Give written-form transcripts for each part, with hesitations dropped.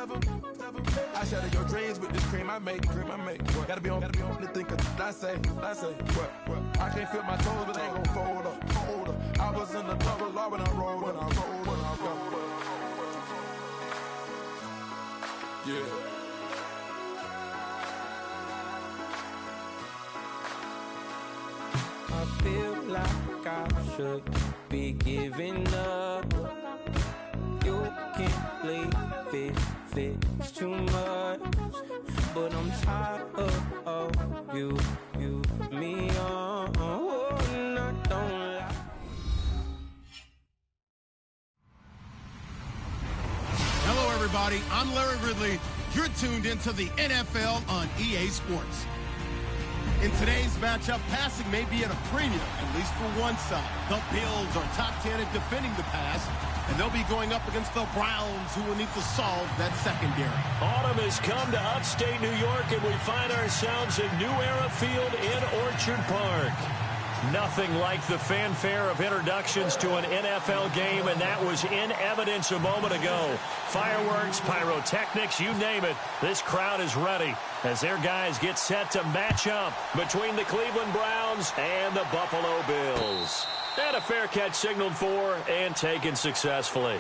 I shatter your dreams with this cream I make. Gotta be on the think of I say. What? I can't feel my toes, but they ain't gon' fold up. I was in the double law when I rolled. Yeah. I feel like I should be giving up. You can't leave it's too much. But I'm tired of you, me on. And I don't lie. Hello, everybody. I'm Larry Ridley. You're tuned into the NFL on EA Sports. In today's matchup, passing may be at a premium, at least for one side. The Bills are top 10 at defending the pass, and they'll be going up against the Browns, who will need to solve that secondary. Autumn has come to upstate New York, and we find ourselves at New Era Field in Orchard Park. Nothing like the fanfare of introductions to an NFL game, and that was in evidence a moment ago. Fireworks, pyrotechnics, you name it. This crowd is ready as their guys get set to match up between the Cleveland Browns and the Buffalo Bills. And a fair catch signaled for and taken successfully.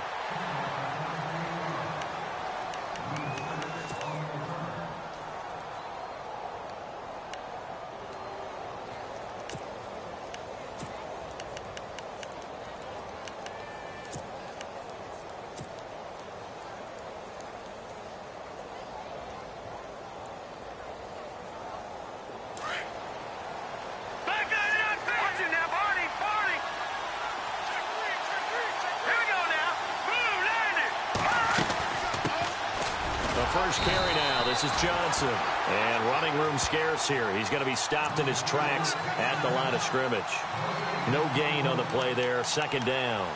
First carry now. This is Johnson. And running room scarce here. He's going to be stopped in his tracks at the line of scrimmage. No gain on the play there. Second down.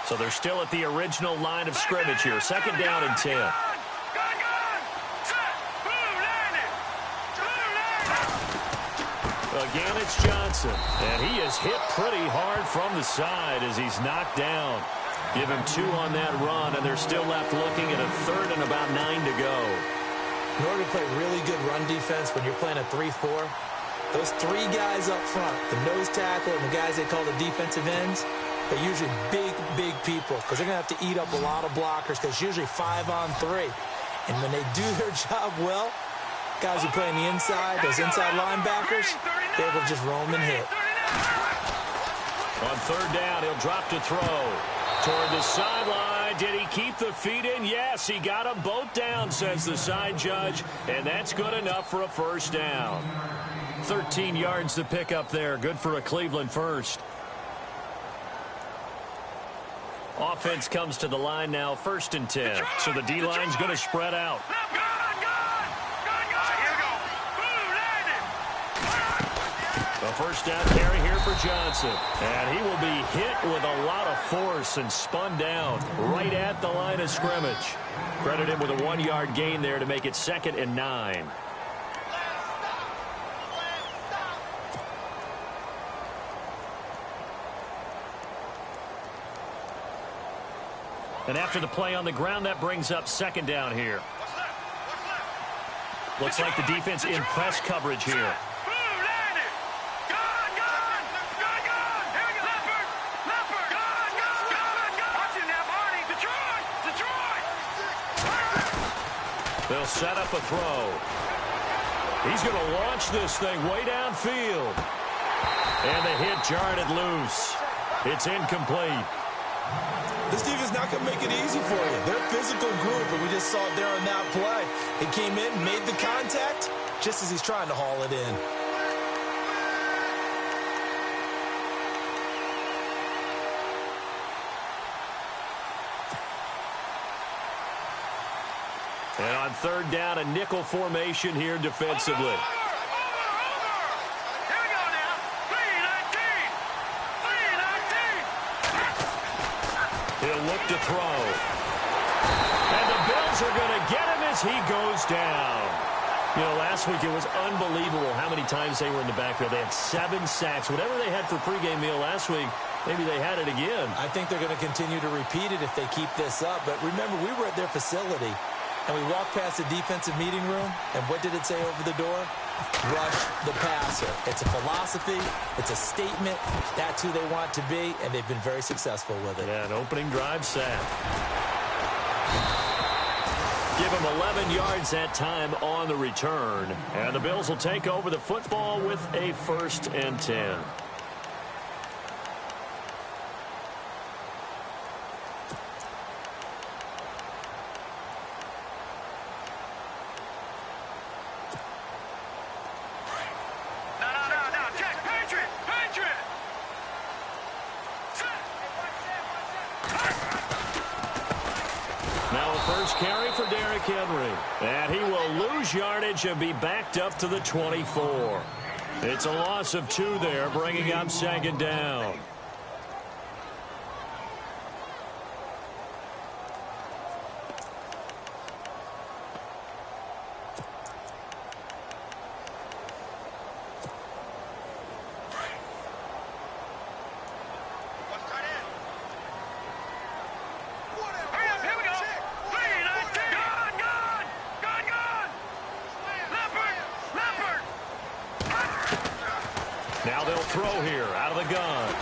So they're still at the original line of scrimmage here. Second down and 10. Again, it's Johnson. And he is hit pretty hard from the side as he's knocked down. Give him 2 on that run, and they're still left looking at a third and about 9 to go. In order to play really good run defense when you're playing a 3-4, those 3 guys up front, the nose tackle and the guys they call the defensive ends, they're usually big people because they're going to have to eat up a lot of blockers because it's usually 5-on-3. And when they do their job well, guys who play on the inside, those inside linebackers, they will just roam and hit. On third down, he'll drop to throw. Toward the sideline. Did he keep the feet in? Yes, he got them both down, says the side judge. And that's good enough for a first down. 13 yards to pick up there. Good for a Cleveland first. Offense comes to the line now, 1st and 10. So the D-line's going to spread out. A first down carry here for Johnson. And he will be hit with a lot of force and spun down right at the line of scrimmage. Credit him with a 1-yard gain there to make it 2nd and 9. And after the play on the ground, that brings up 2nd down here. Looks like the defense in press coverage here. They'll set up a throw. He's going to launch this thing way downfield. And the hit jarred it loose. It's incomplete. This defense not going to make it easy for you. They're a physical group, and we just saw it there on that play. He came in, made the contact, just as he's trying to haul it in. And on third down, a nickel formation here defensively. He'll look to throw. tackles are going to get him as he goes down. You know, last week it was unbelievable how many times they were in the backfield. They had 7 sacks. Whatever they had for pregame meal last week, maybe they had it again. I think they're going to continue to repeat it if they keep this up. But remember, we were at their facility, and we walked past the defensive meeting room, and what did it say over the door? Rush the passer. It's a philosophy. It's a statement. That's who they want to be, and they've been very successful with it. Yeah, an opening drive sack. Give him 11 yards that time on the return. And the Bills will take over the football with a 1st and 10. Carry for Derrick Henry. And he will lose yardage and be backed up to the 24. It's a loss of 2 there, bringing up 2nd down. Now they'll throw here out of the gun.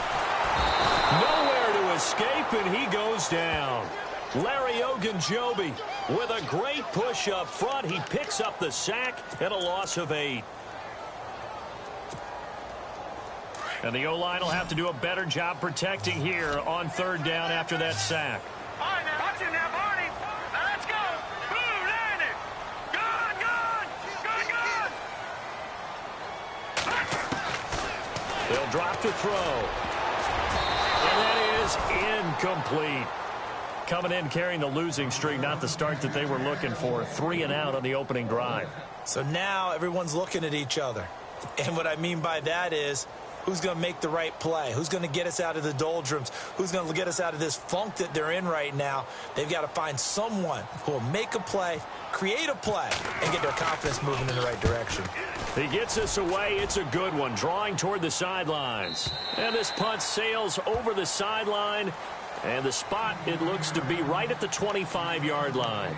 Nowhere to escape, and he goes down. Larry Ogunjobi with a great push up front. He picks up the sack and a loss of 8. And the O-line will have to do a better job protecting here on 3rd down after that sack. All right, now, watch it now, Barney. Now let's go. Boom, landed. Gun, gun, gun, gun. They'll drop to throw. And that is incomplete. Coming in carrying the losing streak, not the start that they were looking for. 3 and out on the opening drive. So now everyone's looking at each other. And what I mean by that is, who's going to make the right play? Who's going to get us out of the doldrums? Who's going to get us out of this funk that they're in right now? They've got to find someone who will make a play, create a play, and get their confidence moving in the right direction. He gets us away. It's a good one, drawing toward the sidelines. And this punt sails over the sideline. And the spot, it looks to be right at the 25-yard line.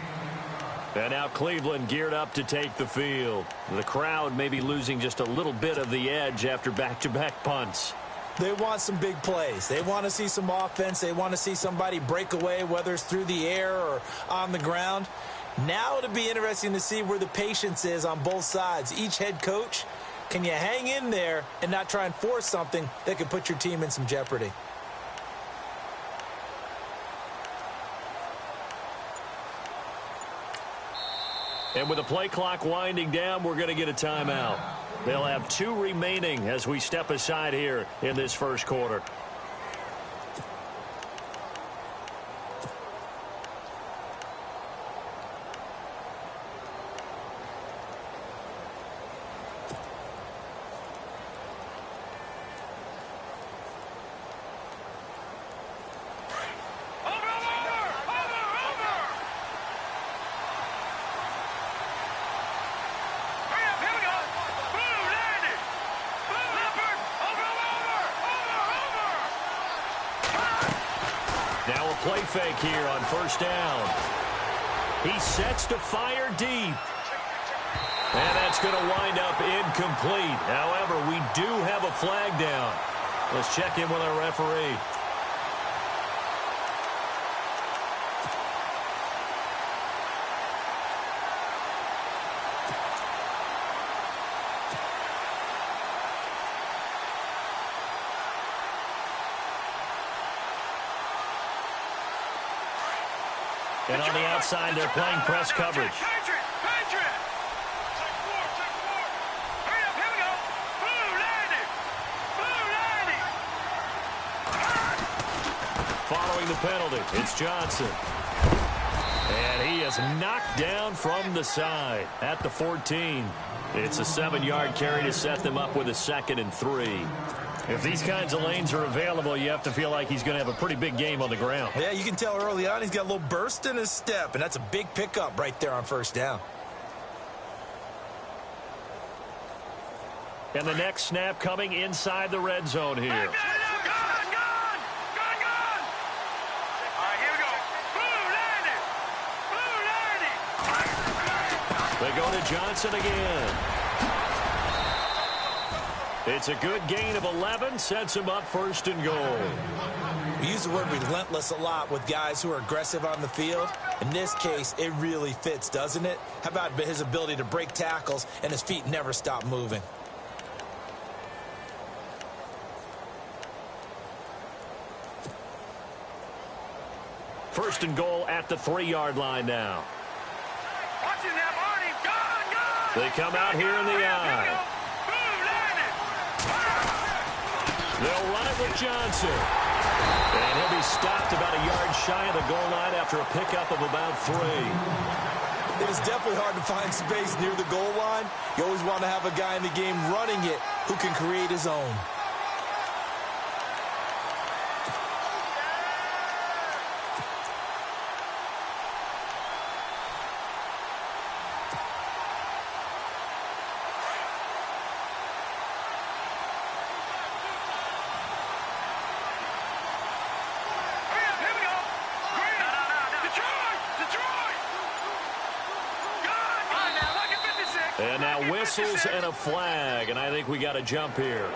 And now Cleveland geared up to take the field. The crowd may be losing just a little bit of the edge after back-to-back punts. They want some big plays. They want to see some offense. They want to see somebody break away, whether it's through the air or on the ground. Now it'll be interesting to see where the patience is on both sides. Each head coach, can you hang in there and not try and force something that could put your team in some jeopardy? And with the play clock winding down, we're going to get a timeout. They'll have 2 remaining as we step aside here in this first quarter. Play fake here on first down. He sets to fire deep. And that's going to wind up incomplete. However, we do have a flag down. Let's check in with our referee. And on the outside, they're playing press coverage. Following the penalty, it's Johnson. And he is is knocked down from the side at the 14. It's a 7-yard carry to set them up with a 2nd and 3. If these kinds of lanes are available, you have to feel like he's going to have a pretty big game on the ground. Yeah, you can tell early on he's got a little burst in his step, and that's a big pickup right there on first down. And the next snap coming inside the red zone here. Gone! All right, here we go. Blue landing! They go to Johnson again. It's a good gain of 11, sets him up 1st and goal. We use the word relentless a lot with guys who are aggressive on the field. In this case, it really fits, doesn't it? How about his ability to break tackles and his feet never stop moving? First and goal at the 3-yard line now. Watch it now, Barney. Gone! They come out here in the eye. They'll run it with Johnson. And he'll be stopped about a yard shy of the goal line after a pickup of about 3. It is definitely hard to find space near the goal line. You always want to have a guy in the game running it who can create his own. And now whistles and a flag, and I think we got a jump here.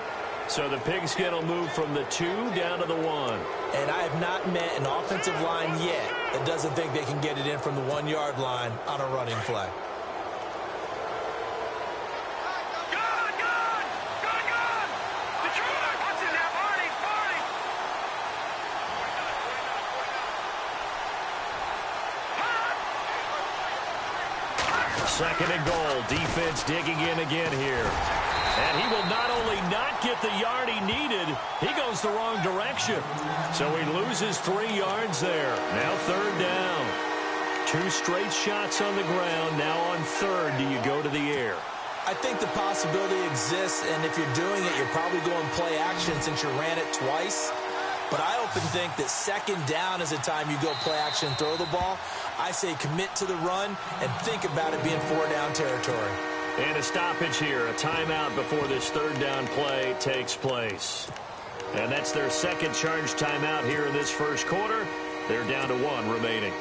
So the Pigskin will move from the 2 down to the 1. And I have not met an offensive line yet that doesn't think they can get it in from the 1-yard line on a running play. Second and goal. Defense digging in again here. And he will not only not get the yard he needed, he goes the wrong direction. So he loses 3 yards there. Now 3rd down. 2 straight shots on the ground. Now on 3rd, do you go to the air? I think the possibility exists, and if you're doing it, you're probably going play action since you ran it twice. But I often think that 2nd down is the time you go play action, throw the ball. I say commit to the run and think about it being 4-down territory. And a stoppage here, a timeout before this 3rd down play takes place. And that's their 2nd charge timeout here in this 1st quarter. They're down to 1 remaining.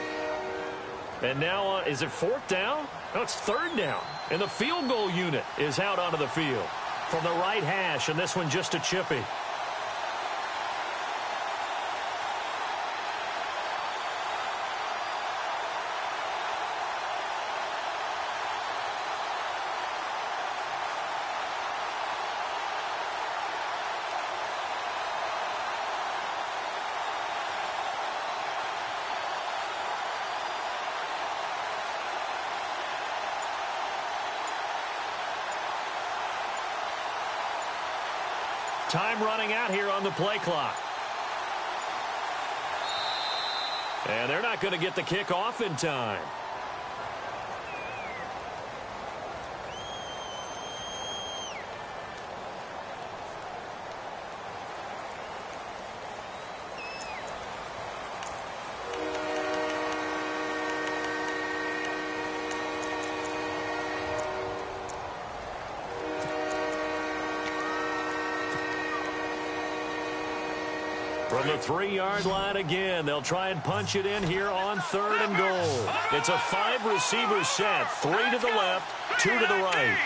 And now, is it 4th down? No, it's 3rd down. And the field goal unit is out onto the field from the right hash, and this one just a chippy. Time running out here on the play clock. And they're not going to get the kick off in time. From the 3-yard line again, they'll try and punch it in here on 3rd and goal. It's a 5-receiver set, 3 to the left, 2 to the right.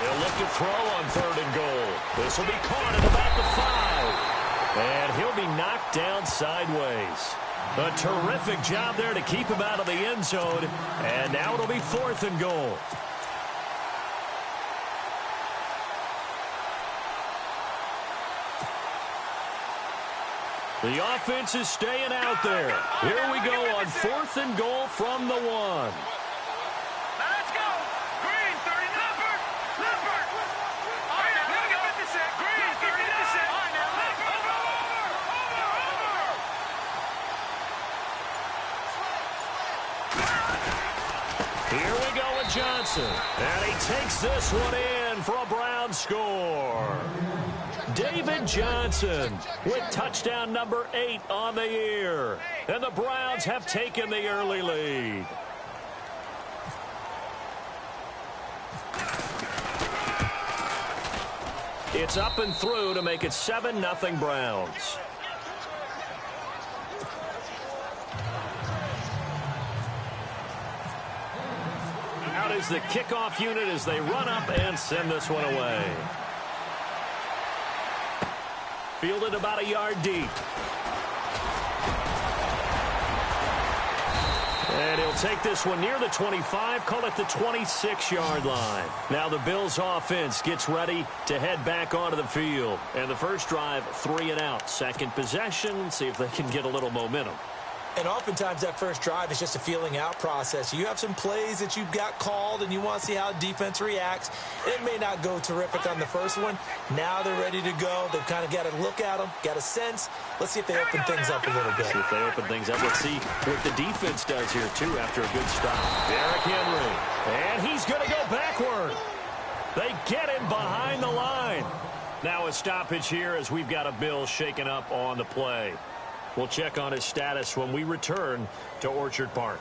He'll look to throw on 3rd and goal. This will be caught at about the 5. And he'll be knocked down sideways. A terrific job there to keep him out of the end zone. And now it'll be 4th and goal. The offense is staying out there. Here we go on 4th and goal from the 1. Let's go. Green, 30, Leopard. Leopard. All right, now, here we go. Green, 30, Leopard. Over. Here we go with Johnson. And he takes this one in for a Brown score. David Johnson with touchdown number 8 on the year. And the Browns have taken the early lead. It's up and through to make it 7-0 Browns. Out is the kickoff unit as they run up and send this one away. Fielded about a yard deep. And he'll take this one near the 25, call it the 26-yard line. Now the Bills offense gets ready to head back onto the field. And the first drive, 3 and out. Second possession, see if they can get a little momentum. And oftentimes that first drive is just a feeling out process. You have some plays that you've got called and you want to see how defense reacts. It may not go terrific on the first one. Now they're ready to go. They've kind of got to look at them, got a sense. Let's see if they open things up a little bit. See if they open things up. Let's see what the defense does here, too, after a good stop. Derrick Henry. And he's going to go backward. They get him behind the line. Now a stoppage here as we've got a Bill shaken up on the play. We'll check on his status when we return to Orchard Park.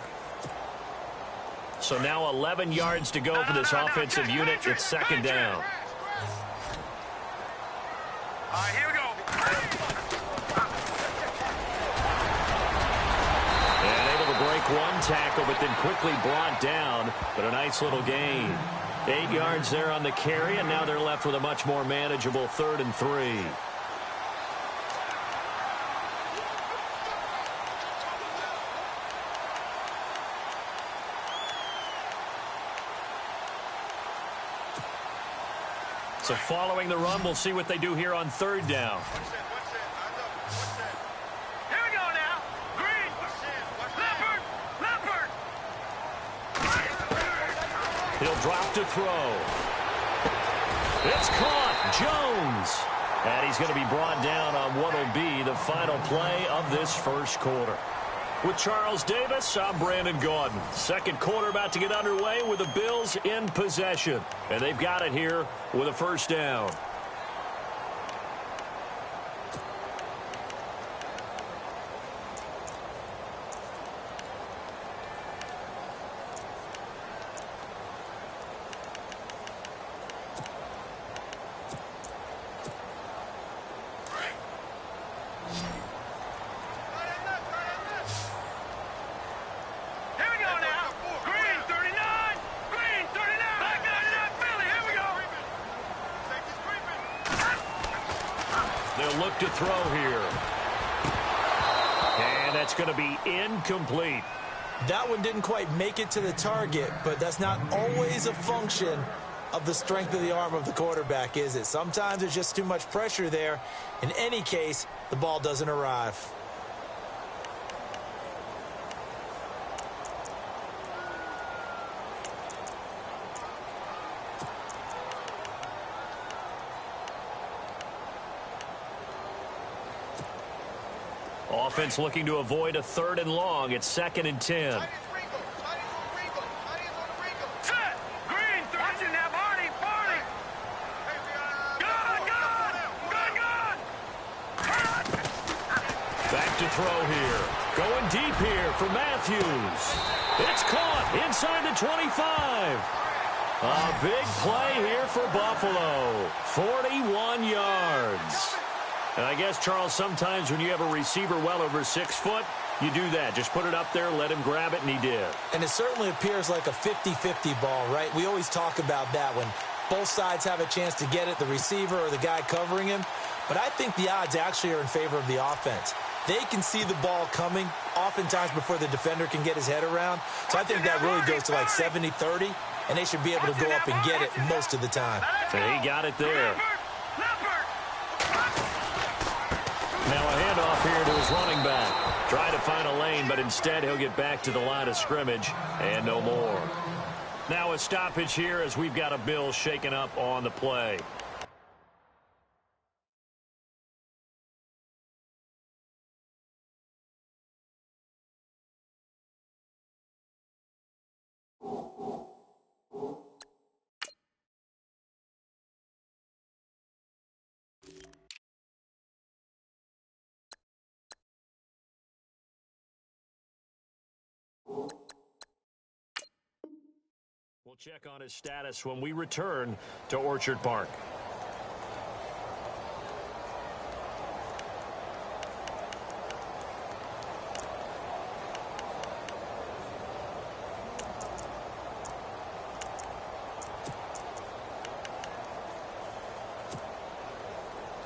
So now 11 yards to go for this offensive unit. It's second down. All right, here we go. And able to break one tackle, but then quickly brought down. But a nice little gain. 8 yards there on the carry, and now they're left with a much more manageable 3rd and 3. So following the run, we'll see what they do here on 3rd down. Here we go now. Green. Leopard. Leopard. He'll drop to throw. It's caught. Jones. And he's going to be brought down on what will be the final play of this first quarter. With Charles Davis, I'm Brandon Gaudin. Second quarter about to get underway with the Bills in possession. And they've got it here with a first down. They'll look to throw here. And that's going to be incomplete. That one didn't quite make it to the target, but that's not always a function of the strength of the arm of the quarterback, is it? Sometimes there's just too much pressure there. In any case, the ball doesn't arrive. Offense looking to avoid a 3rd and long. It's 2nd and 10. Back to throw here. Going deep here for Matthews. It's caught inside the 25. A big play here for Buffalo. 41 yards. And I guess, Charles, sometimes when you have a receiver well over 6 foot, you do that. Just put it up there, let him grab it, and he did. And it certainly appears like a 50-50 ball, right? We always talk about that when both sides have a chance to get it, the receiver or the guy covering him. But I think the odds actually are in favor of the offense. They can see the ball coming oftentimes before the defender can get his head around. So I think that really goes to like 70-30, and they should be able to go up and get it most of the time. So he got it there. Now a handoff here to his running back. Try to find a lane, but instead he'll get back to the line of scrimmage and no more. Now a stoppage here as we've got a Bill shaken up on the play. Check on his status when we return to Orchard Park.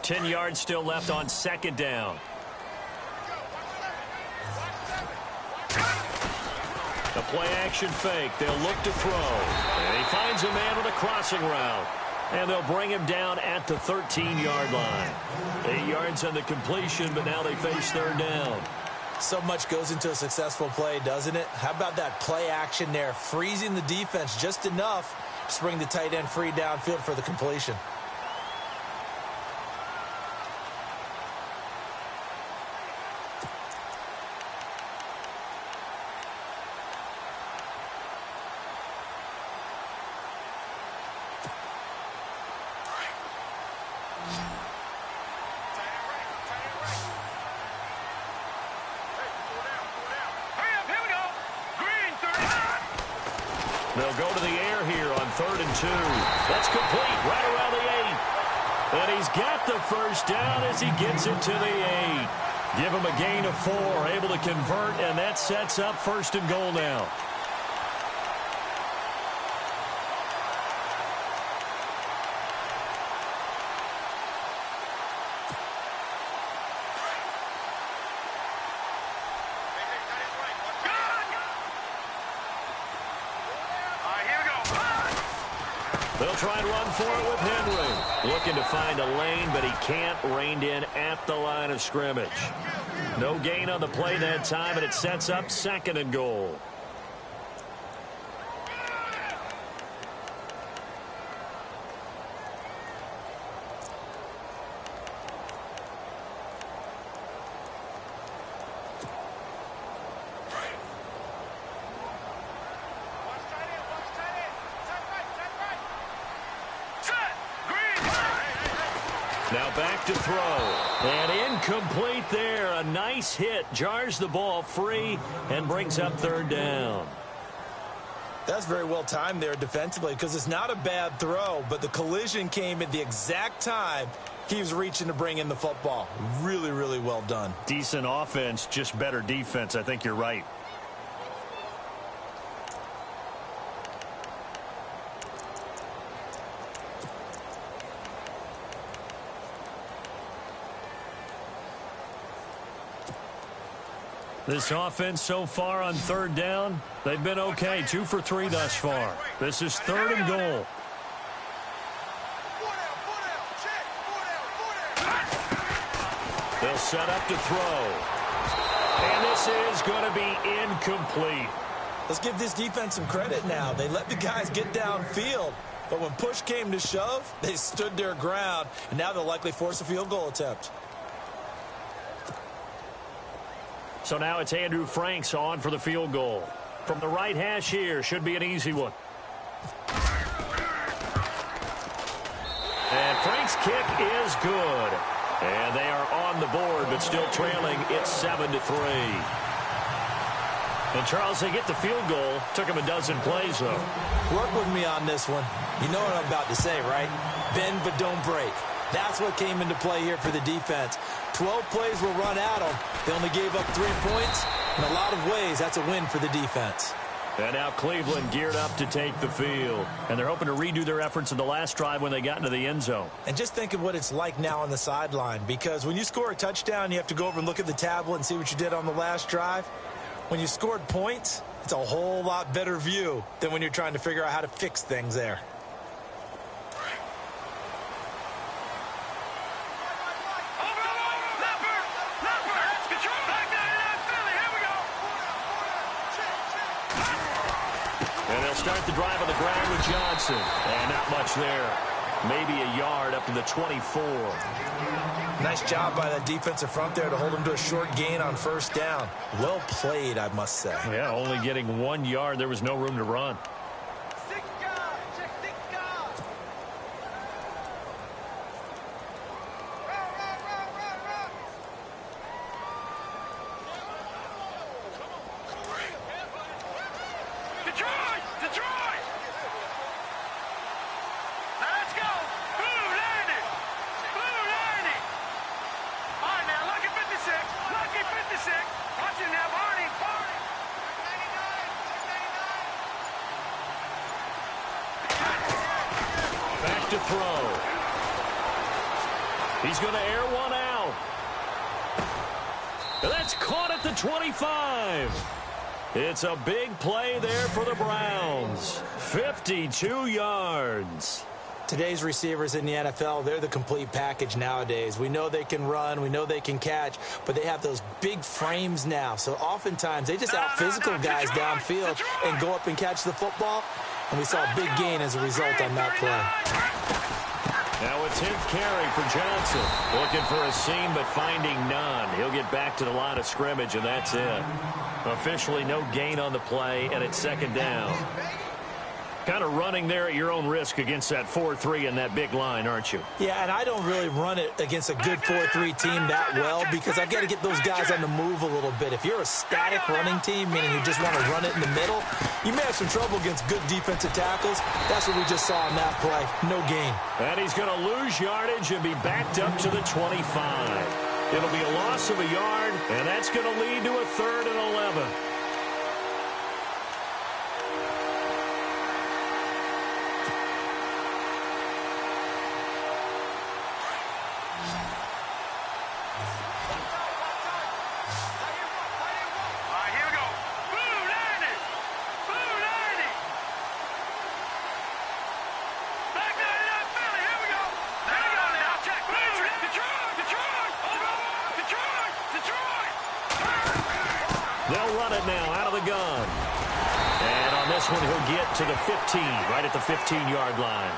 Ten yards still left on second down. The play-action fake. They'll look to throw. And he finds a man with a crossing route. And they'll bring him down at the 13-yard line. 8 yards on the completion, but now they face third down. So much goes into a successful play, doesn't it? How about that play action there? Freezing the defense just enough to bring the tight end free downfield for the completion. They'll go to the air here on 3rd and 2. That's complete right around the 8. And he's got the first down as he gets it to the 8. Give him a gain of 4, able to convert, and that sets up 1st and goal now. They'll try and run for it with Henry. Looking to find a lane, but he can't. Reined in at the line of scrimmage. No gain on the play that time, and it sets up 2nd and goal. Now back to throw. And incomplete there. A nice hit. Jars the ball free and brings up 3rd down. That's very well timed there defensively because it's not a bad throw, but the collision came at the exact time he was reaching to bring in the football. Really, really well done. Decent offense, just better defense. I think you're right. This offense so far on 3rd down, they've been okay. 2 for 3 thus far. This is 3rd and goal. They'll set up to throw. And this is going to be incomplete. Let's give this defense some credit now. They let the guys get downfield, but when push came to shove, they stood their ground, and now they'll likely force a field goal attempt. So now it's Andrew Franks on for the field goal. From the right hash here, should be an easy one. And Franks' kick is good. And they are on the board, but still trailing. It's 7-3. And, Charles, they get the field goal. Took him a dozen plays, though. Work with me on this one. You know what I'm about to say, right? Bend but don't break. That's what came into play here for the defense. 12 plays were run at them. They only gave up 3 points. In a lot of ways, that's a win for the defense. And now Cleveland geared up to take the field. And they're hoping to redo their efforts in the last drive when they got into the end zone. And just think of what it's like now on the sideline. Because when you score a touchdown, you have to go over and look at the tablet and see what you did on the last drive. When you scored points, it's a whole lot better view than when you're trying to figure out how to fix things there. Start the drive on the ground with Johnson. And not much there. Maybe a yard up to the 24. Nice job by that defensive front there to hold him to a short gain on 1st down. Well played, I must say. Yeah, only getting 1 yard. There was no room to run. to throw. He's going to air one out. And that's caught at the 25. It's a big play there for the Browns. 52 yards. Today's receivers in the NFL, they're the complete package nowadays. We know they can run, we know they can catch, but they have those big frames now. So oftentimes they just out-physical guys downfield and go up and catch the football. And we saw a big gain as a result on that play. Now a 10th carry for Johnson. Looking for a seam, but finding none. He'll get back to the line of scrimmage, and that's it. Officially no gain on the play, and it's second down. Kind of running there at your own risk against that 4-3 and that big line, aren't you? Yeah, and I don't really run it against a good 4-3 team that well because I've got to get those guys on the move a little bit. If you're a static running team, meaning you just want to run it in the middle, you may have some trouble against good defensive tackles. That's what we just saw in that play. No gain. And he's going to lose yardage and be backed up to the 25. It'll be a loss of a yard, and that's going to lead to a 3rd and 11. They'll run it now out of the gun. And on this one, he'll get to the 15, right at the 15-yard line.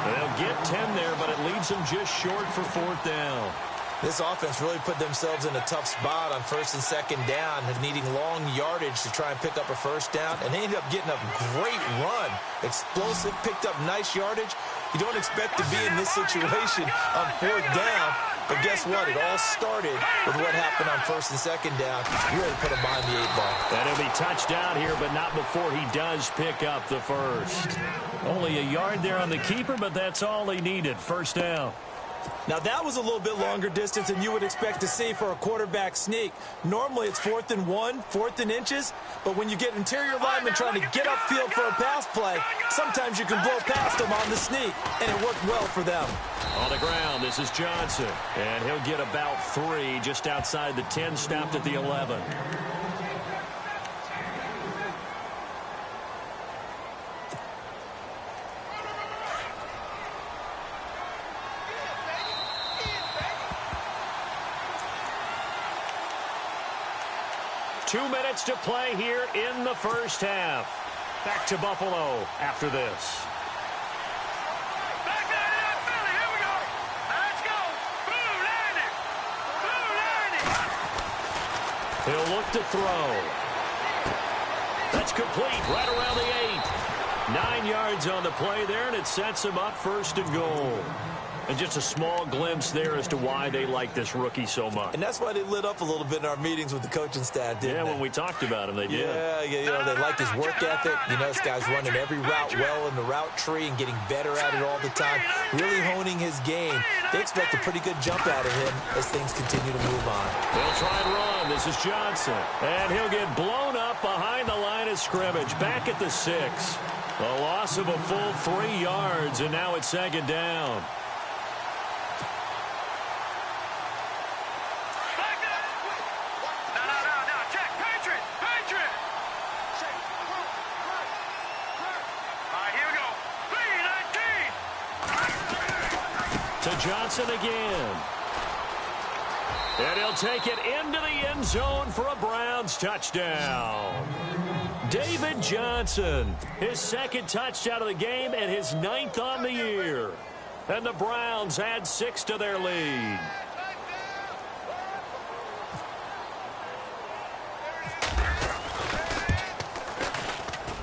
They'll get 10 there, but it leaves them just short for 4th down. This offense really put themselves in a tough spot on 1st and 2nd down, needing long yardage to try and pick up a 1st down, and they ended up getting a great run. Explosive, picked up nice yardage. You don't expect to be in this situation on 4th down, but guess what? It all started with what happened on 1st and 2nd down. You really put him behind the 8-ball. And he'll be touched out here, but not before he does pick up the 1st. Only a yard there on the keeper, but that's all he needed. 1st down. Now, that was a little bit longer distance than you would expect to see for a quarterback sneak. Normally, it's 4th and 1, 4th and inches, but when you get interior linemen trying to get upfield for a pass play, sometimes you can blow past them on the sneak, and it worked well for them. On the ground, this is Johnson, and he'll get about 3 just outside the 10, stopped at the 11. Two minutes to play here in the 1st half. Back to Buffalo after this. Back there to Philly. Here we go. Let's go. Blue landing. Blue landing. He'll look to throw. That's complete right around the 8. 9 yards on the play there, and it sets him up 1st and goal. And just a small glimpse there as to why they like this rookie so much. And that's why they lit up a little bit in our meetings with the coaching staff, didn't they? Yeah, when we talked about him, they did. Yeah, you know, they like his work ethic. You know, this guy's running every route well in the route tree and getting better at it all the time, really honing his game. They expect a pretty good jump out of him as things continue to move on. They'll try and run. This is Johnson. And he'll get blown up behind the line of scrimmage, back at the 6. A loss of a full 3 yards, and now it's 2nd down. To Johnson again. And he'll take it into the end zone for a Browns touchdown. David Johnson, his 2nd touchdown of the game and his 9th on the year. And the Browns add 6 to their lead.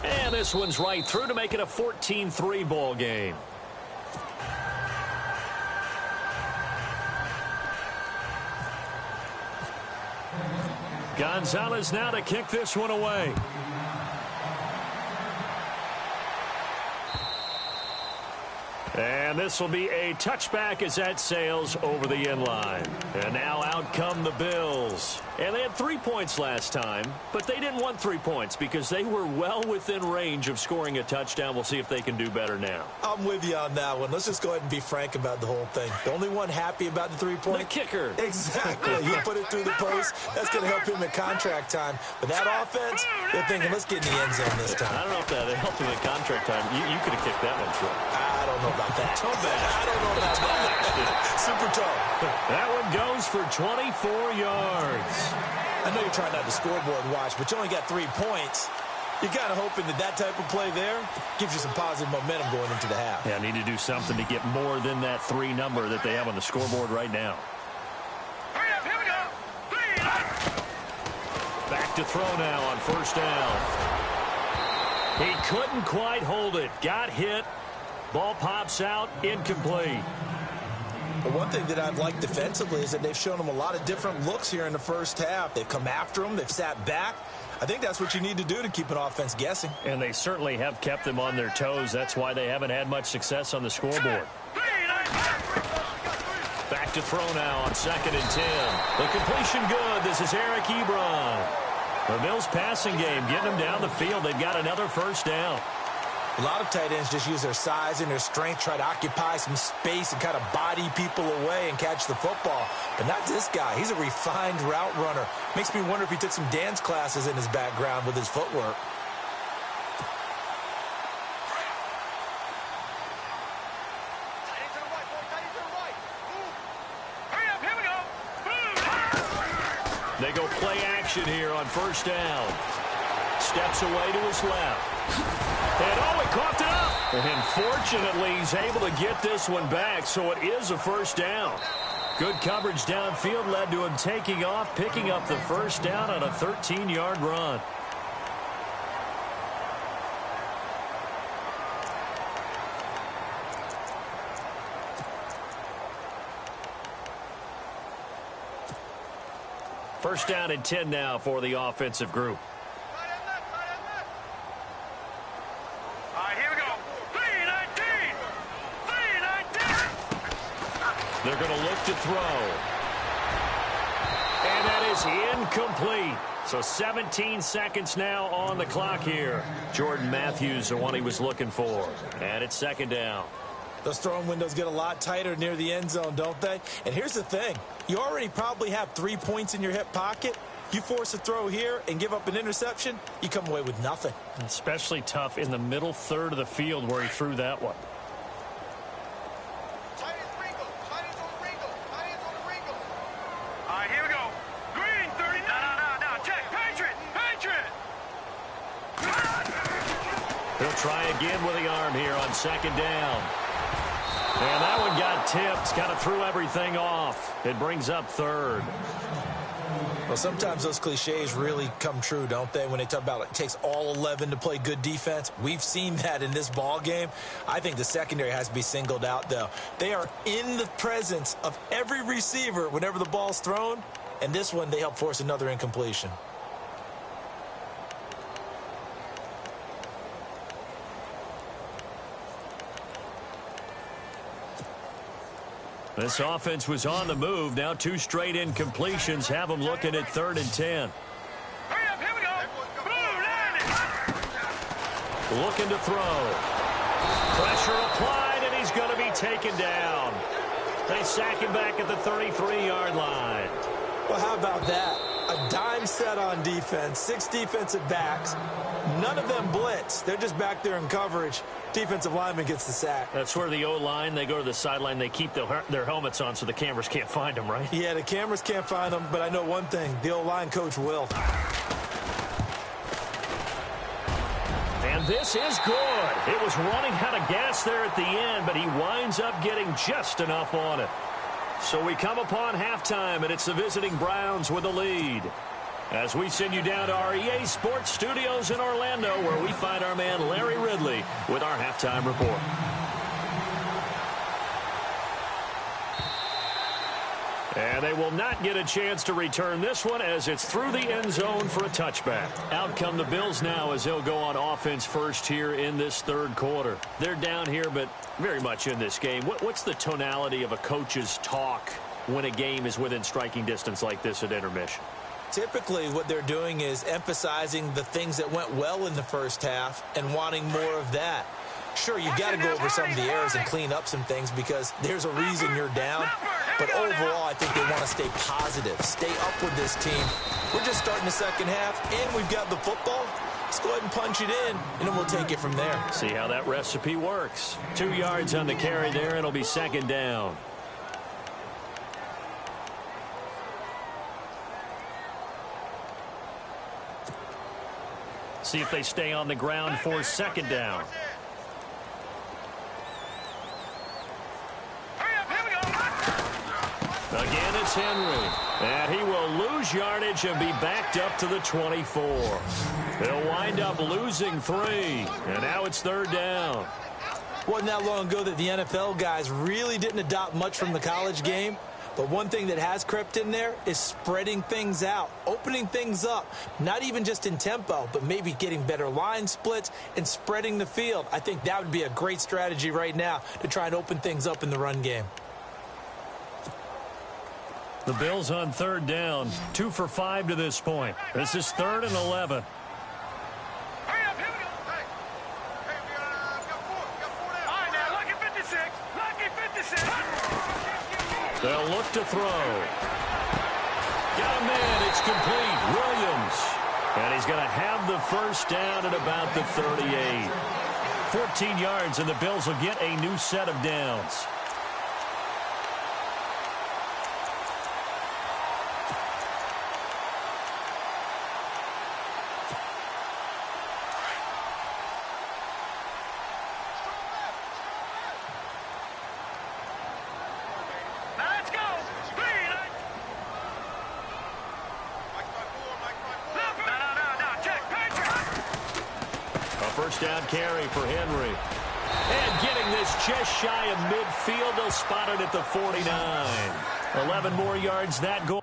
And this one's right through to make it a 14-3 ball game. Gonzalez now to kick this one away. And this will be a touchback as that sails over the end line. And now out come the Bills. And they had 3 points last time, but they didn't want 3 points because they were well within range of scoring a touchdown. We'll see if they can do better now. I'm with you on that one. Let's just go ahead and be frank about the whole thing. The only one happy about the 3-point? The kicker. Exactly. You put it through the post. That's going to help him at contract time. But that offense, they're thinking, let's get in the end zone this time. I don't know if that helped him at contract time. You could have kicked that one short. I don't know about that. Toe bash. I don't know about that. Super toe. That one goes for 24 yards. I know you're trying not to scoreboard watch, but you only got 3 points. You're kind of hoping that that type of play there gives you some positive momentum going into the half. Yeah, need to do something to get more than that 3 number that they have on the scoreboard right now. Hurry up, here we go. 3. Back to throw now on first down. He couldn't quite hold it. Got hit. Ball pops out. Incomplete. But one thing that I've liked defensively is that they've shown them a lot of different looks here in the first half. They've come after them. They've sat back. I think that's what you need to do to keep an offense guessing. And they certainly have kept them on their toes. That's why they haven't had much success on the scoreboard. Back to throw now on 2nd and 10. The completion good. This is Eric Ebron. The Bills passing game getting them down the field. They've got another first down. A lot of tight ends just use their size and their strength, try to occupy some space and kind of body people away and catch the football. But not this guy. He's a refined route runner. Makes me wonder if he took some dance classes in his background with his footwork. Hurry up, here we go. They go play action here on first down. Steps away to his left. And oh, he coughed it up. And fortunately, he's able to get this one back, so it is a first down. Good coverage downfield led to him taking off, picking up the first down on a 13-yard run. First down and 10 now for the offensive group. All right, here we go. 3-19. 3-19. They're going to look to throw. And that is incomplete. So 17 seconds now on the clock here. Jordan Matthews, the one he was looking for. And it's 2nd down. Those throwing windows get a lot tighter near the end zone, don't they? And here's the thing. You already probably have 3 points in your hip pocket. You force a throw here and give up an interception, you come away with nothing. Especially tough in the middle third of the field where he threw that one. All right, here we go. Green, 30. No. Check. Patriot. He'll try again with the arm here on 2nd down. And that one got tipped. Kind of threw everything off. It brings up 3rd. Well, sometimes those cliches really come true, don't they? When they talk about it takes all 11 to play good defense. We've seen that in this ball game. I think the secondary has to be singled out, though. They are in the presence of every receiver whenever the ball's thrown. And this one, they help force another incompletion. This offense was on the move. Now 2 straight incompletions have them looking at 3rd and 10. Hurry up, here we go. Blue, Looking to throw. Pressure applied, and he's going to be taken down. They sack him back at the 33-yard line. Well, how about that? A dime set on defense, 6 defensive backs. None of them blitz. They're just back there in coverage. Defensive lineman gets the sack. That's where the O-line, they go to the sideline, they keep their helmets on so the cameras can't find them, right? Yeah, the cameras can't find them, but I know one thing. The O-line coach will. And this is good. It was running out of gas there at the end, but he winds up getting just enough on it. So we come upon halftime, and it's the visiting Browns with the lead. As we send you down to our EA Sports Studios in Orlando, where we find our man Larry Ridley with our halftime report. And they will not get a chance to return this one as it's through the end zone for a touchback. Out come the Bills now as they'll go on offense first here in this third quarter. They're down here, but very much in this game. What's the tonality of a coach's talk when a game is within striking distance like this at intermission? Typically, what they're doing is emphasizing the things that went well in the first half and wanting more of that. Sure, you've got to go over some of the errors and clean up some things because there's a reason you're down. But overall, I think they want to stay positive, stay up with this team. We're just starting the second half, and we've got the football. Let's go ahead and punch it in, and then we'll take it from there. See how that recipe works. 2 yards on the carry there. It'll be second down. See if they stay on the ground for second down. Again, it's Henry. And he will lose yardage and be backed up to the 24. They'll wind up losing 3. And now it's third down. Wasn't that long ago that the NFL guys really didn't adopt much from the college game. But one thing that has crept in there is spreading things out, opening things up, not even just in tempo, but maybe getting better line splits and spreading the field. I think that would be a great strategy right now to try and open things up in the run game. The Bills on third down, 2 for 5 to this point. This is 3rd and 11. They'll look to throw. Got a man. It's complete. Williams. And he's going to have the first down at about the 38. 14 yards, and the Bills will get a new set of downs. First down carry for Henry. And getting this just shy of midfield. They'll spot it at the 49. 11 more yards that goal.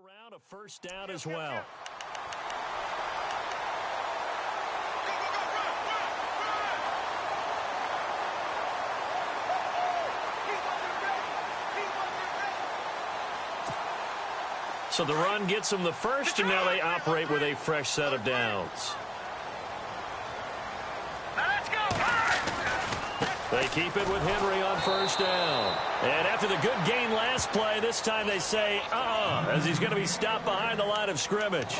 Around a first down as well. So the run gets them the first, and now they operate with a fresh set of downs. They keep it with Henry on first down. And after the good gain last play, this time they say, as he's going to be stopped behind the line of scrimmage.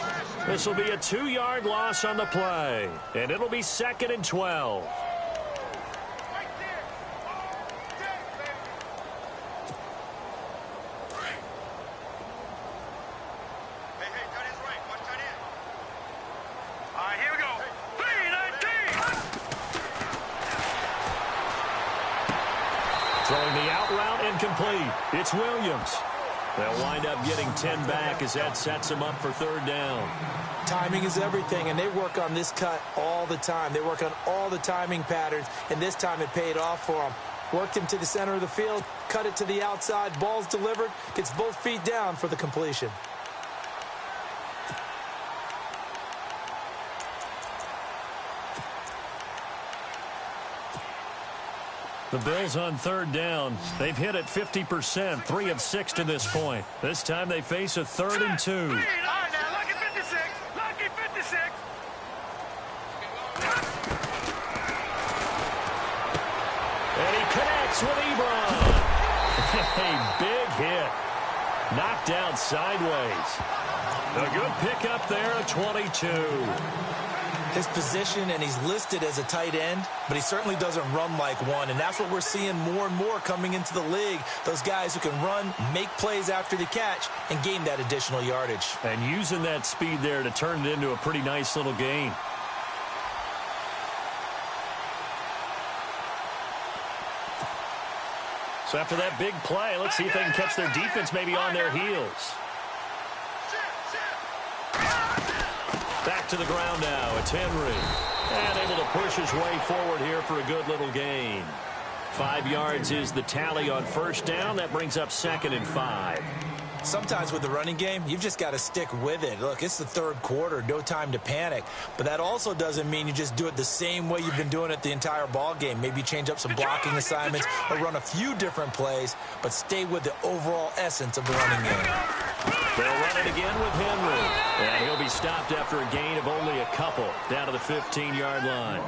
This will be a 2-yard loss on the play. And it'll be 2nd and 12. Throwing the out route incomplete. It's Williams. They'll wind up getting 10 back as that sets them up for third down. Timing is everything, and they work on this cut all the time. They work on all the timing patterns, and this time it paid off for them. Worked him to the center of the field, cut it to the outside, ball's delivered, gets both feet down for the completion. The Bills on third down. They've hit it 50%, 3 of 6 to this point. This time they face a 3rd and 2. All right, now, lucky 56. Lucky 56. And he connects with Ebron. A big hit. Knocked down sideways. A good pickup there, 22. his position, and he's listed as a tight end, but he certainly doesn't run like one, and that's what we're seeing more and more coming into the league. Those guys who can run, make plays after the catch, and gain that additional yardage. And using that speed there to turn it into a pretty nice little gain. So after that big play, let's see if they can catch their defense maybe on their heels. Back to the ground now. It's Henry. And able to push his way forward here for a good little gain. 5 yards is the tally on first down. That brings up 2nd and 5. Sometimes with the running game, you've just got to stick with it. Look, it's the third quarter, no time to panic. But that also doesn't mean you just do it the same way you've been doing it the entire ball game. Maybe change up some blocking assignments or run a few different plays, but stay with the overall essence of the running game. They'll run it again with Henry. And he'll be stopped after a gain of only a couple, down to the 15-yard line.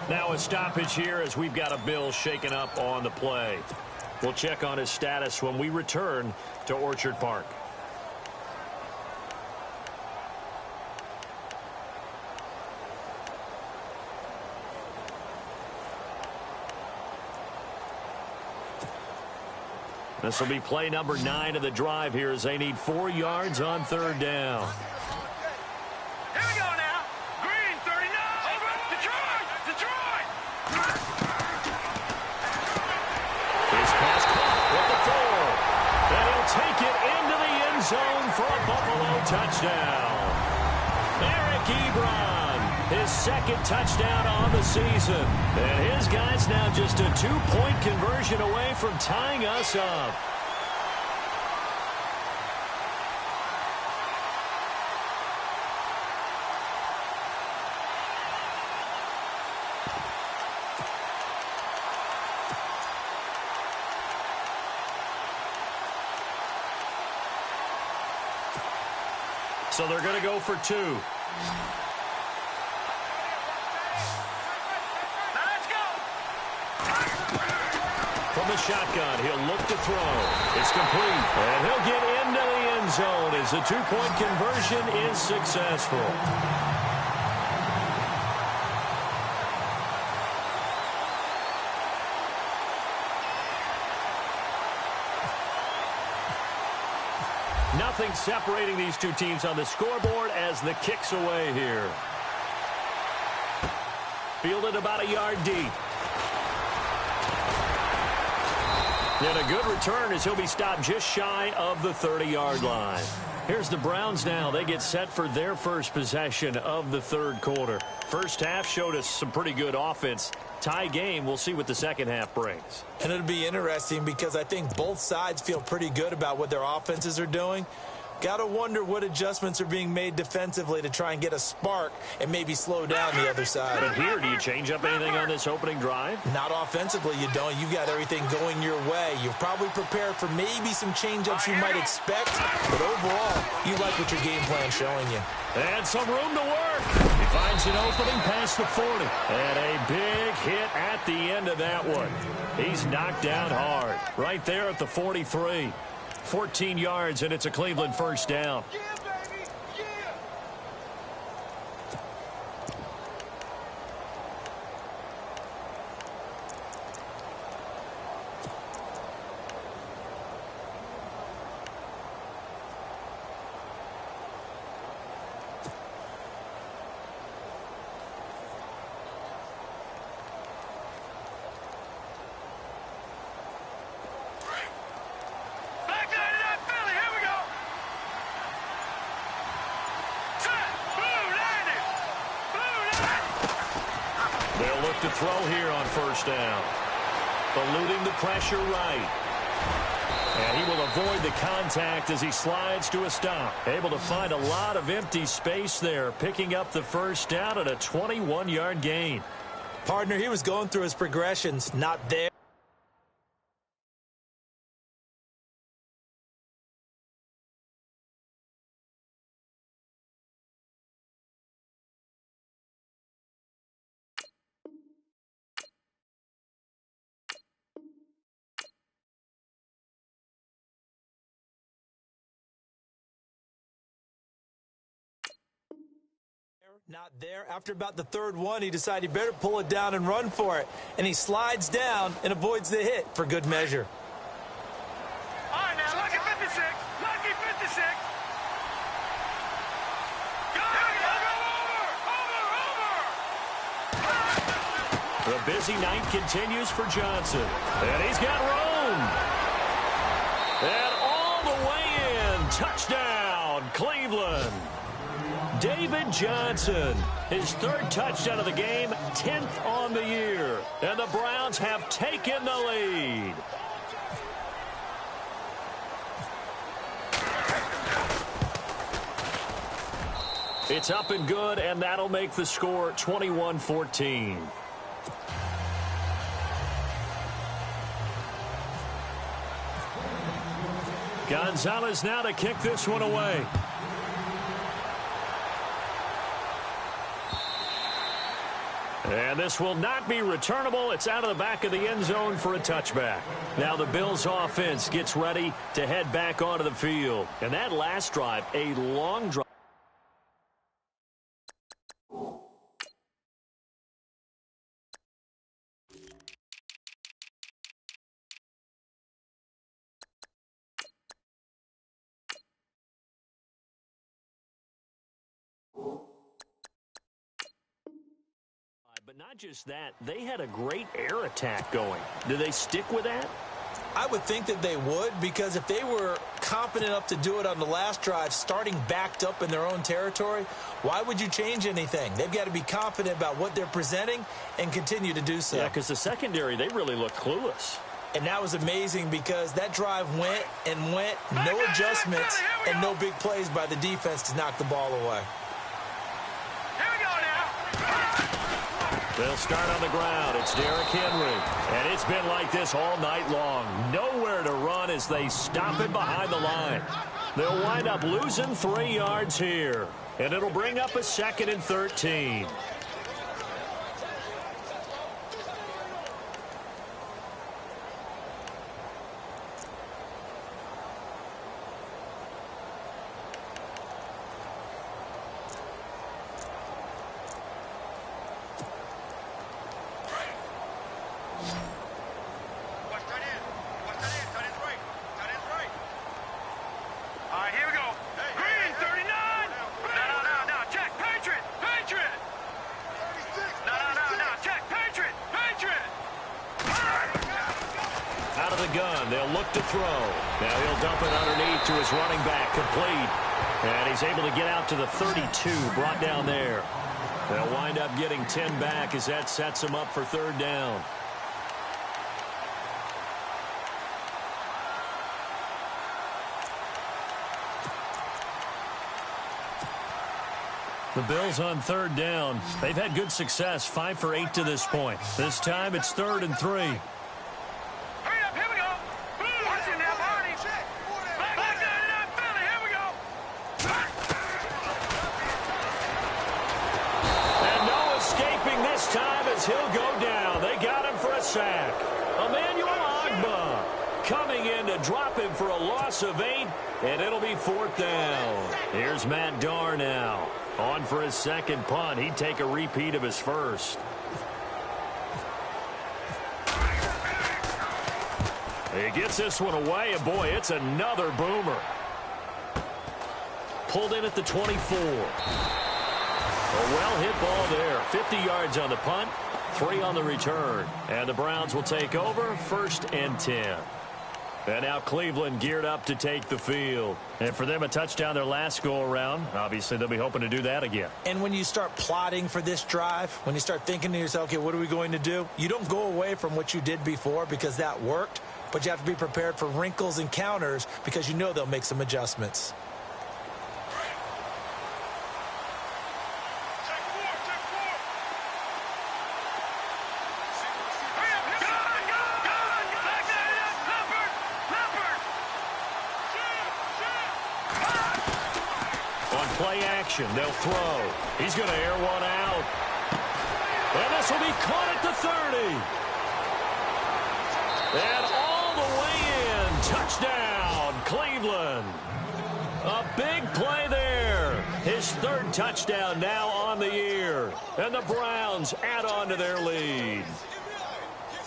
Now a stoppage here as we've got a Bill shaken up on the play. We'll check on his status when we return to Orchard Park. This will be play number 9 of the drive here as they need 4 yards on third down. Here we go now. Green, 39. Over. Detroit. Detroit. His pass caught with the throw. And he'll take it into the end zone for a Buffalo touchdown. Eric Ebron, his 2nd touchdown on the season. And his guy's now just a 2-point conversion away from tying us up. So they're going to go for 2. Now let's go. From the shotgun, he'll look to throw. It's complete. And he'll get into the end zone as the 2-point conversion is successful. Nothing separating these two teams on the scoreboard as the kick's away here. Fielded about a yard deep. And a good return as he'll be stopped just shy of the 30-yard line. Here's the Browns now. They get set for their first possession of the third quarter. First half showed us some pretty good offense. Tie game. We'll see what the second half brings. And it'll be interesting because I think both sides feel pretty good about what their offenses are doing. Got to wonder what adjustments are being made defensively to try and get a spark and maybe slow down the other side. But here, do you change up anything on this opening drive? Not offensively, you don't. You've got everything going your way. You've probably prepared for maybe some change-ups you might expect, but overall, you like what your game plan's showing you. And some room to work. He finds an opening past the 40. And a big hit at the end of that one. He's knocked down hard. Right there at the 43. 14 yards, and it's a Cleveland first down. To throw here on first down. Eluding the pressure right. And he will avoid the contact as he slides to a stop. Able to find a lot of empty space there, picking up the first down at a 21-yard gain. Partner, he was going through his progressions, not there. Not there. After about the third one, he decided he better pull it down and run for it. And he slides down and avoids the hit for good measure. All right, now, lucky 56. Lucky 56. Go, The busy night continues for Johnson. And he's got room. And all the way in. Touchdown, Cleveland. David Johnson, his third touchdown of the game, 10th on the year. And the Browns have taken the lead. It's up and good, and that'll make the score 21-14. Gonzalez now to kick this one away. And this will not be returnable. It's out of the back of the end zone for a touchback. Now the Bills offense gets ready to head back onto the field. And that last drive, a long drive. But not just that, they had a great air attack going. Do they stick with that? I would think that they would, because if they were confident enough to do it on the last drive, starting backed up in their own territory, why would you change anything? They've got to be confident about what they're presenting and continue to do so. Yeah, because the secondary, they really looked clueless. And that was amazing because that drive went and went, no adjustments, and no big plays by the defense to knock the ball away. They'll start on the ground. It's Derrick Henry. And it's been like this all night long. Nowhere to run as they stop it behind the line. They'll wind up losing 3 yards here. And it'll bring up a 2nd and 13. To throw. Now he'll dump it underneath to his running back, complete. And he's able to get out to the 32, brought down there. They'll wind up getting 10 back as that sets him up for 3rd down. The Bills on 3rd down. They've had good success, 5 for 8 to this point. This time it's 3rd and 3. He'll go down. They got him for a sack. Emmanuel Ogbah coming in to drop him for a loss of 8, and it'll be 4th down. Here's Matt Darr now. On for his 2nd punt. He'd take a repeat of his first. He gets this one away, and boy, it's another boomer. Pulled in at the 24. A well-hit ball there. 50 yards on the punt, 3 on the return. And the Browns will take over, 1st and 10. And now Cleveland geared up to take the field. And for them, a touchdown their last go-around. Obviously, they'll be hoping to do that again. And when you start plotting for this drive, when you start thinking to yourself, okay, what are we going to do? You don't go away from what you did before because that worked, but you have to be prepared for wrinkles and counters because you know they'll make some adjustments. Play action. They'll throw. He's going to air one out. And this will be caught at the 30. And all the way in. Touchdown, Cleveland. A big play there. His his third touchdown now on the year. And the Browns add on to their lead.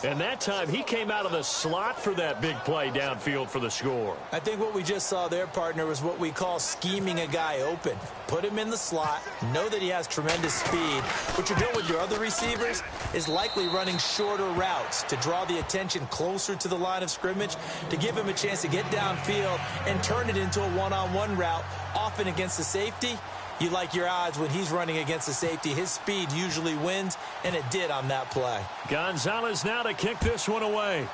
And that time, he came out of the slot for that big play downfield for the score. I think what we just saw there, partner, was what we call scheming a guy open. Put him in the slot, know that he has tremendous speed. What you're doing with your other receivers is likely running shorter routes to draw the attention closer to the line of scrimmage, to give him a chance to get downfield and turn it into a one-on-one route, often against the safety. You like your odds when he's running against the safety. His speed usually wins, and it did on that play. Gonzalez now to kick this one away.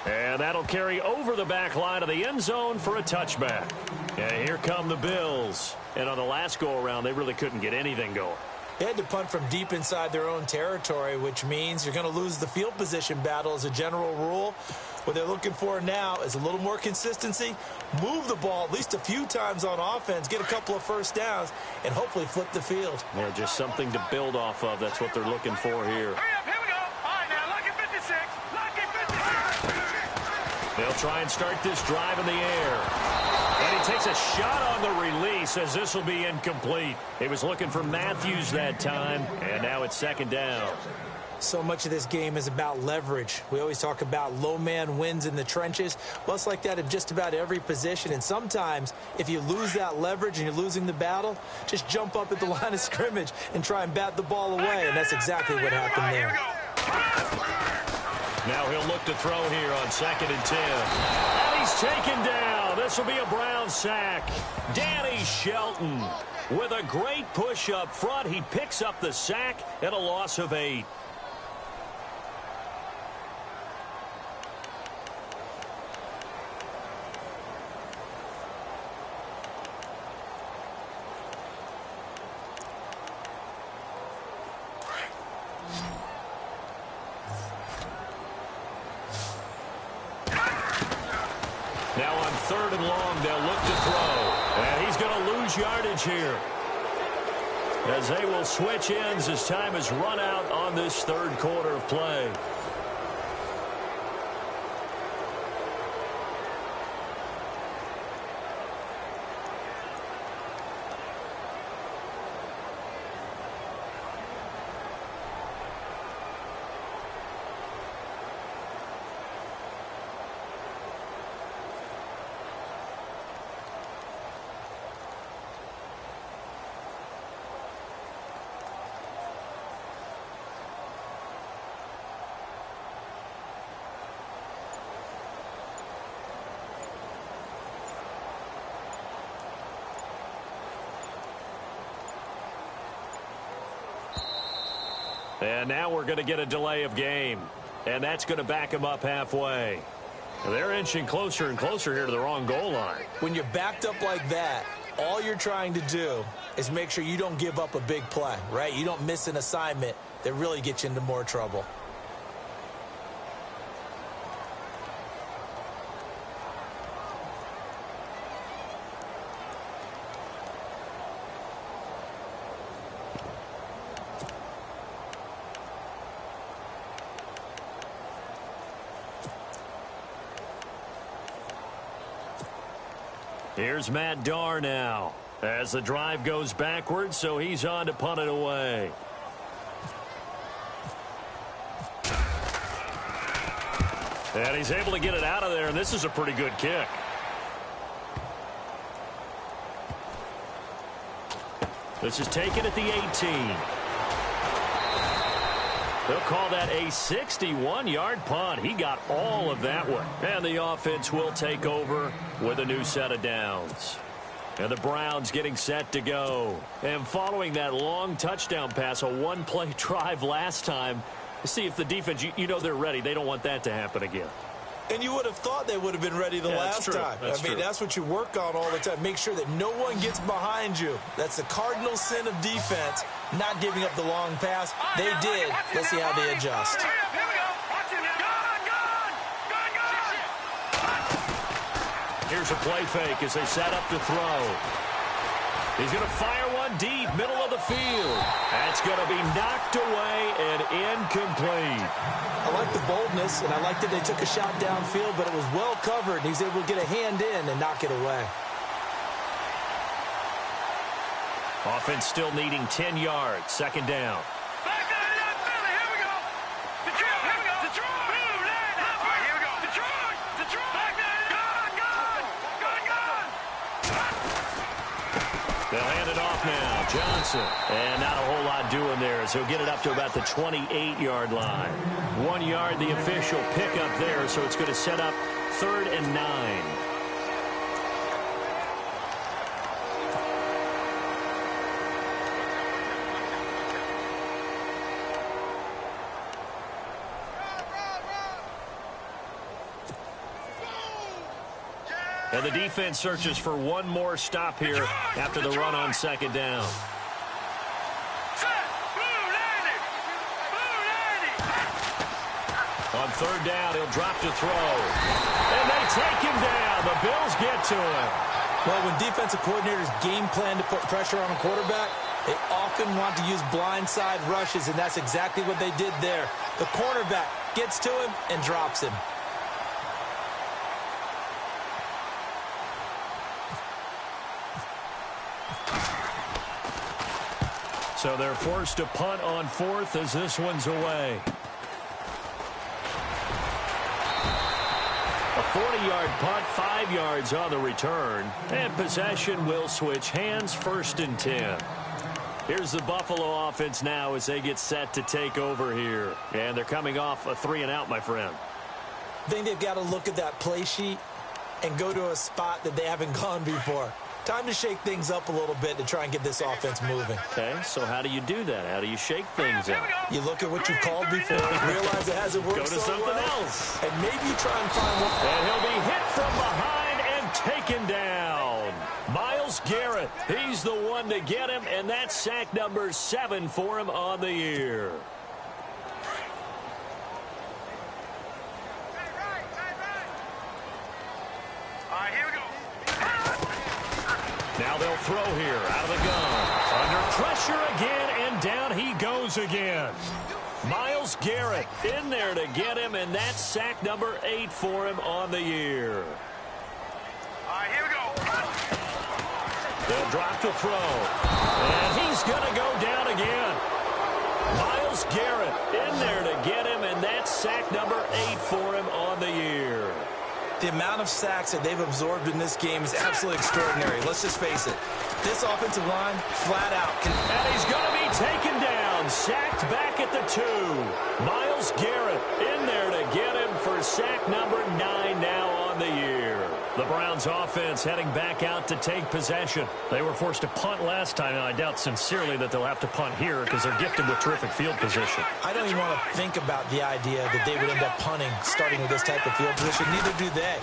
And that'll carry over the back line of the end zone for a touchback. And here come the Bills. And on the last go-around, they really couldn't get anything going. They had to punt from deep inside their own territory, which means you're going to lose the field position battle as a general rule. What they're looking for now is a little more consistency, move the ball at least a few times on offense, get a couple of first downs, and hopefully flip the field. Yeah, just something to build off of. That's what they're looking for here. Hurry up, here we go. All right, now, lucky 56. Lucky 56. They'll try and start this drive in the air. And he takes a shot on the release as this will be incomplete. He was looking for Matthews that time, and now it's second down. So much of this game is about leverage. We always talk about low man wins in the trenches. Well, it's like that in just about every position. And sometimes, if you lose that leverage and you're losing the battle, just jump up at the line of scrimmage and try and bat the ball away. And that's exactly what happened there. Now he'll look to throw here on 2nd and 10. And he's taken down. This will be a Brown sack. Danny Shelton with a great push up front. He picks up the sack and a loss of 8. Now on 3rd and long, they'll look to throw. And he's going to lose yardage here, as they will switch ends as time is run out on this 3rd quarter of play. And now we're going to get a delay of game. And that's going to back them up halfway. They're inching closer and closer here to the wrong goal line. When you're backed up like that, all you're trying to do is make sure you don't give up a big play, right? You don't miss an assignment that really gets you into more trouble. Here's Matt Darr now as the drive goes backwards, so he's on to punt it away. And he's able to get it out of there, and this is a pretty good kick. This is taken at the 18. They'll call that a 61-yard punt. He got all of that one. And the offense will take over with a new set of downs. And the Browns getting set to go. And following that long touchdown pass, a one-play drive last time, see if the defense, you know they're ready. They don't want that to happen again. And you would have thought they would have been ready the last time. I mean, that's what you work on all the time. Make sure that no one gets behind you. That's the cardinal sin of defense, not giving up the long pass. They did. Let's see how they adjust. Here's a play fake as they set up to throw. He's going to fire one deep, middle of the field. That's It's going to be knocked away and incomplete. I like the boldness, and I like that they took a shot downfield, but it was well covered. He's able to get a hand in and knock it away. Offense still needing 10 yards. Second down. Back down to Philly. Here we go. Detroit. Here we go. Detroit. Blue line. All right, here we go. Detroit. Detroit. Back down. Gun. They'll hand it off now. Johnson. And not a whole lot doing there, so he'll get it up to about the 28-yard line. 1 yard, the official pickup there, so it's going to set up 3rd and 9. And the defense searches for one more stop here after the run on second down. On 3rd down, he'll drop to throw. And they take him down. The Bills get to him. Well, when defensive coordinators game plan to put pressure on a quarterback, they often want to use blindside rushes, and that's exactly what they did there. The cornerback gets to him and drops him. So they're forced to punt on 4th as this one's away. A 40-yard punt, 5 yards on the return. And possession will switch hands, 1st and 10. Here's the Buffalo offense now as they get set to take over here. And they're coming off a 3-and-out, my friend. I think they've got to look at that play sheet and go to a spot that they haven't gone before. Time to shake things up a little bit to try and get this offense moving. Okay, so how do you do that? How do you shake things up? You look at what you've called before, realize it hasn't worked Go to so something well, else. and maybe try and find one. And he'll be hit from behind and taken down. Myles Garrett, he's the one to get him, and that's sack number 7 for him on the year. Now they'll throw here out of the gun. Under pressure again, and down he goes again. Myles Garrett in there to get him, and that's sack number 8 for him on the year. All right, here we go. They'll drop to throw. And he's going to go down again. Myles Garrett in there to get him, and that's sack number 8 for him on the year. The amount of sacks that they've absorbed in this game is absolutely extraordinary. Let's just face it. This offensive line, flat out. And he's going to be taken down. Sacked back at the 2. Myles Garrett in there to get him for sack number 9 now on the year. The Browns offense heading back out to take possession. They were forced to punt last time, and I doubt sincerely that they'll have to punt here because they're gifted with terrific field position. I don't even want to think about the idea that they would end up punting starting with this type of field position. Neither do they.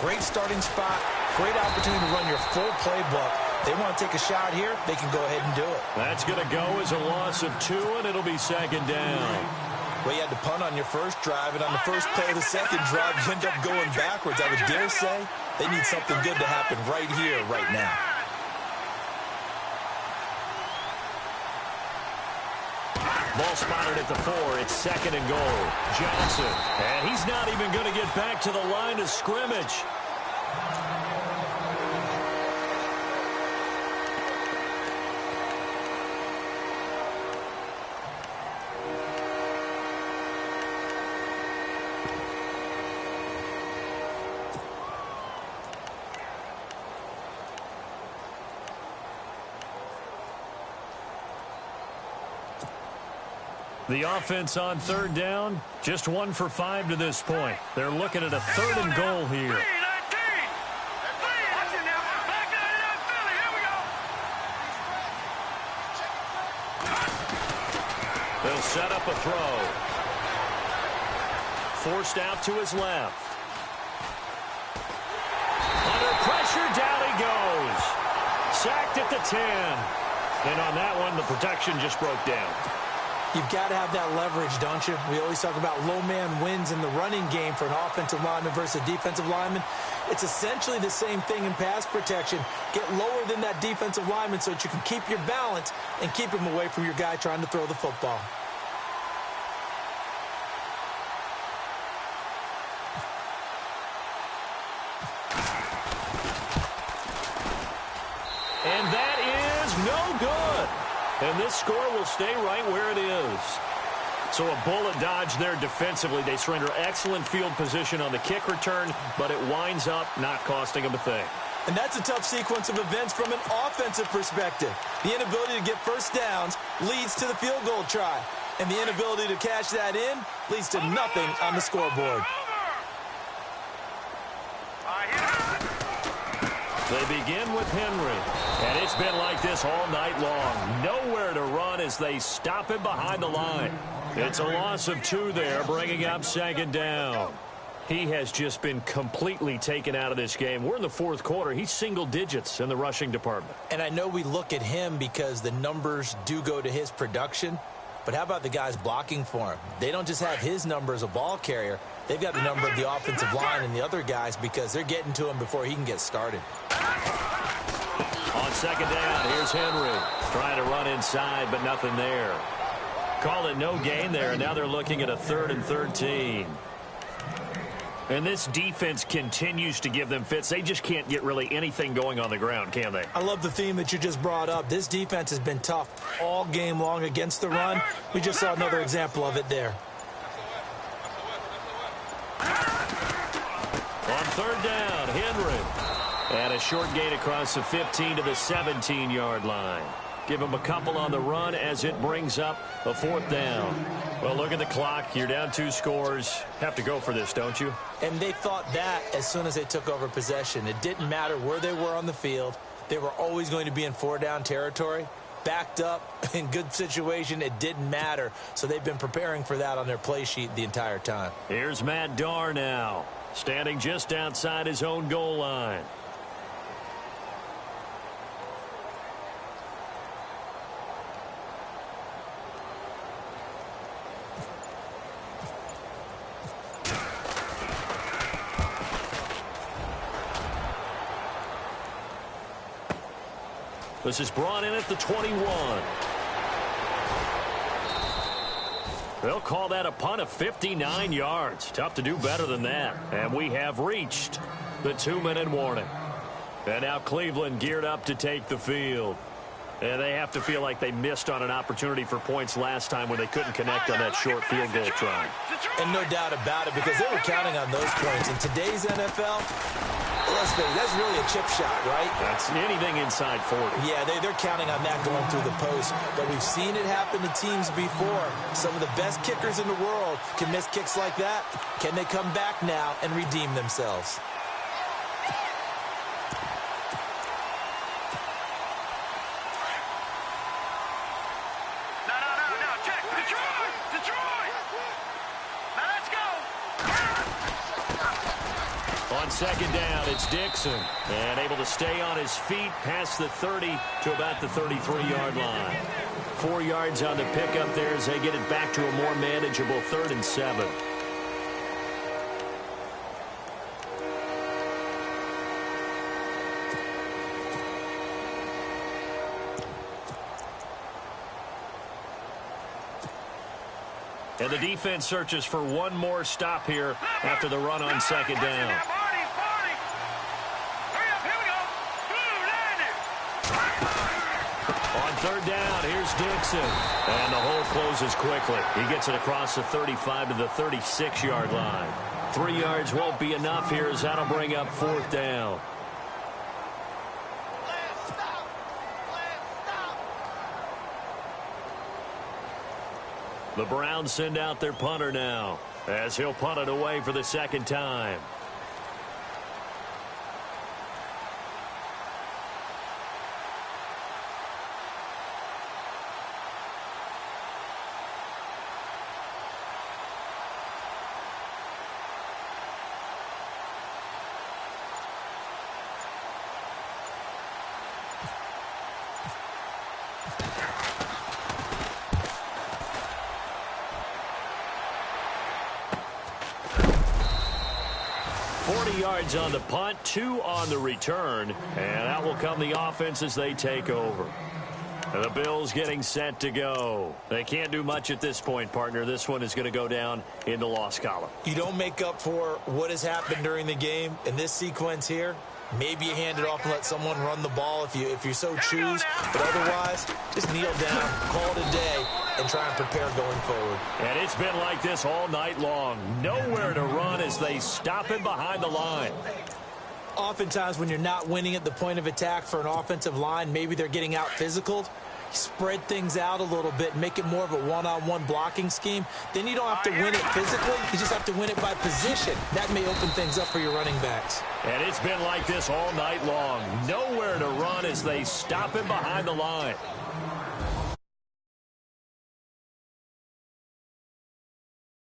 Great starting spot, great opportunity to run your full playbook. They want to take a shot here, they can go ahead and do it. That's going to go as a loss of 2, and it'll be second down. Well, you had to punt on your first drive, and on the first play of the second drive, you end up going backwards. I would dare say they need something good to happen right here, right now. Ball spotted at the 4. It's 2nd and goal. Johnson. And he's not even going to get back to the line of scrimmage. The offense on 3rd down, just 1 for 5 to this point. They're looking at a 3rd and goal here. They'll set up a throw. Forced out to his left. Under pressure, down he goes. Sacked at the 10. And on that one, the protection just broke down. You've got to have that leverage, don't you? We always talk about low man wins in the running game for an offensive lineman versus a defensive lineman. It's essentially the same thing in pass protection. Get lower than that defensive lineman so that you can keep your balance and keep him away from your guy trying to throw the football. And that is no good. And this score will stay right where it is. So a bullet dodge there defensively. They surrender excellent field position on the kick return, but it winds up not costing them a thing. And that's a tough sequence of events from an offensive perspective. The inability to get first downs leads to the field goal try. And the inability to cash that in leads to nothing on the scoreboard. They begin with Henry, and it's been like this all night long. Nowhere to run as they stop him behind the line. It's a loss of 2 there, bringing up second down. He has just been completely taken out of this game. We're in the fourth quarter. He's single digits in the rushing department. And I know we look at him because the numbers do go to his production, but how about the guys blocking for him? They don't just have his number as a ball carrier. They've got the number of the offensive line and the other guys because they're getting to him before he can get started. On second down, here's Henry. Trying to run inside, but nothing there. Call it no gain there, and now they're looking at a 3rd and 13. And this defense continues to give them fits. They just can't get really anything going on the ground, can they? I love the theme that you just brought up. This defense has been tough all game long against the run. We just saw another example of it there. On third down, Henry. And a short gain across the 15 to the 17-yard line. Give him a couple on the run as it brings up a 4th down. Well, look at the clock. You're down 2 scores. Have to go for this, don't you? And they thought that as soon as they took over possession. It didn't matter where they were on the field. They were always going to be in 4-down territory. Backed up, in good situation, it didn't matter. So they've been preparing for that on their play sheet the entire time. Here's Matt Darr now, standing just outside his own goal line. This is brought in at the 21. They'll call that a punt of 59 yards. Tough to do better than that. And we have reached the 2-minute warning. And now Cleveland geared up to take the field. And they have to feel like they missed on an opportunity for points last time when they couldn't connect on that short field goal try. And no doubt about it, because they were counting on those points. In today's NFL, let's face it, that's really a chip shot, right? That's anything inside 40. Yeah, they're counting on that going through the post. But we've seen it happen to teams before. Some of the best kickers in the world can miss kicks like that. Can they come back now and redeem themselves? On second down, it's Dixon. And able to stay on his feet past the 30 to about the 33-yard line. 4 yards on the pickup there as they get it back to a more manageable 3rd and 7. And the defense searches for one more stop here after the run on second down. On third down, here's Dixon. And the hole closes quickly. He gets it across the 35 to the 36-yard line. 3 yards won't be enough here as that'll bring up 4th down. The Browns send out their punter now as he'll punt it away for the 2nd time. 20 yards on the punt, 2 on the return, and out will come the offense as they take over. And the Bills getting set to go. They can't do much at this point, partner. This one is going to go down in the loss column. You don't make up for what has happened during the game in this sequence here. Maybe you hand it off and let someone run the ball if you so choose. But otherwise, just kneel down, call it a day, and try and prepare going forward. And it's been like this all night long. Nowhere to run as they stop him behind the line. Oftentimes when you're not winning at the point of attack for an offensive line, maybe they're getting out physical. Spread things out a little bit, make it more of a one-on-one blocking scheme. Then you don't have to win it physically. You just have to win it by position. That may open things up for your running backs. And it's been like this all night long. Nowhere to run as they stop him behind the line.